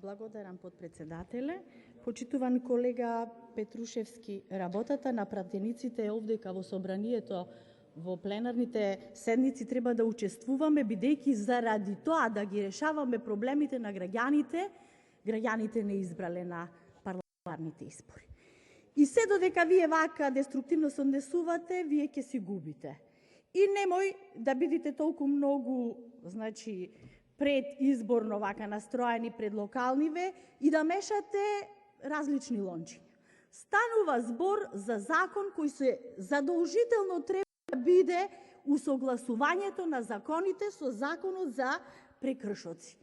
Благодарам, подпредседателе. Почитуван колега Петрушевски, работата на пратениците е овдека во собранието, во пленарните седници треба да учествуваме, бидејќи заради тоа да ги решаваме проблемите на граѓаните не избрале на парламентарните избори. И се додека вие вака деструктивно се однесувате, вие ќе си губите. И немој да бидете толку многу, предизборно вака настроени пред локалниве и да мешате различни лончиња. Станува збор за закон кој се задолжително треба да биде усогласувањето на законите со законот за прекршоци.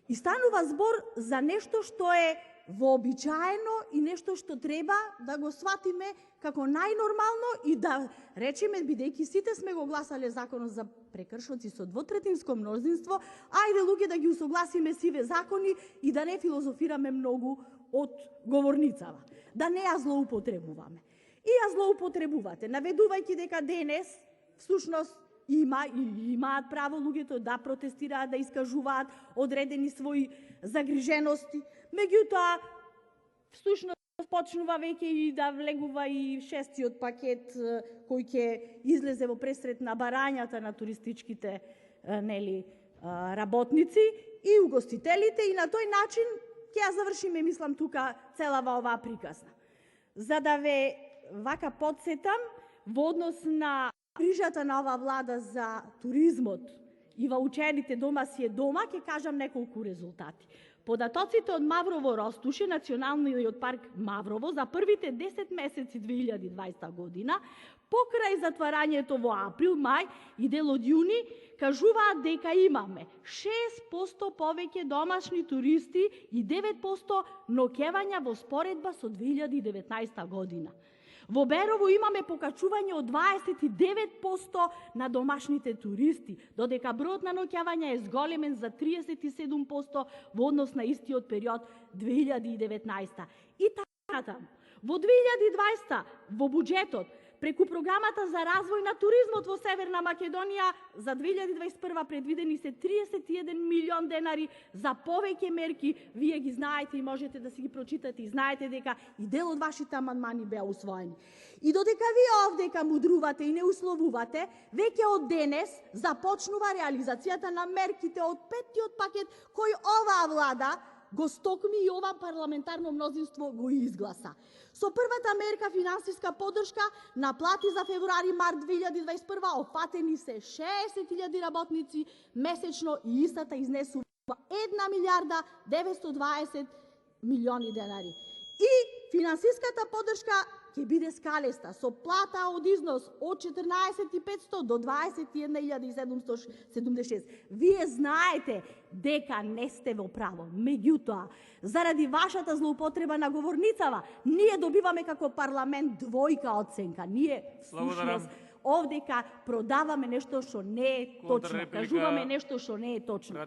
И станува збор за нешто што е вообичаено и нешто што треба да го сватиме како најнормално и да речеме, бидејќи сите сме го гласале законот за прекршоци со двотретинско мнозинство, ајде луѓе да ги усогласиме сиве закони и да не филозофираме многу од говорницава, да не ја злоупотребуваме. И ја злоупотребувате, наведувајќи дека денес, всушност, имаат право луѓето да протестираат, да искажуваат одредени своји загрижености. Меѓутоа, всушност почнува веќе и да влегува и шестиот пакет кој ќе излезе во пресред на барањата на туристичките работници и угостителите, и на тој начин ќе ја завршиме, мислам, тука целава оваа приказна. За да ве вака подсетам, во однос на грижата на оваа влада за туризмот и ваучерите дома си е дома, ќе кажам неколку резултати. Податоците од Маврово Ростуше, Националниот парк Маврово, за првите 10 месеци 2020 година, покрај затварањето во април, мај и дел од јуни, кажуваат дека имаме 6% повеќе домашни туристи и 9% ноќевања во споредба со 2019 година. Во Берово имаме покачување од 29% на домашните туристи, додека бројот на ноќавања е зголемен за 37% во однос на истиот период 2019. И така, во 2020 во буџетот, преку програмата за развој на туризмот во Северна Македонија за 2021 предвидени се 31 милион денари за повеќе мерки. Вие ги знаете и можете да си ги прочитате и знаете дека и дел од вашите амандмани беа усвоени. И додека вие овдека мудрувате и не условувате, веќе од денес започнува реализацијата на мерките од петтиот пакет кој оваа влада го стокми и ова парламентарно мнозинство го изгласа. Со првата мерка финансиска поддршка на плати за февруари-март 2021 опатени се 60.000 работници месечно и истата изнесува 1 милиарда 920 милиони денари. И финансиската поддршка ќе биде скалеста со плата од износ од 14.500 до 21.776. Вие знаете дека не сте во право. Меѓутоа, заради вашата злоупотреба на говорницава, ние добиваме како парламент двојка оценка. Ние всушност овдека продаваме нешто што не е точно. Кажуваме нешто што не е точно.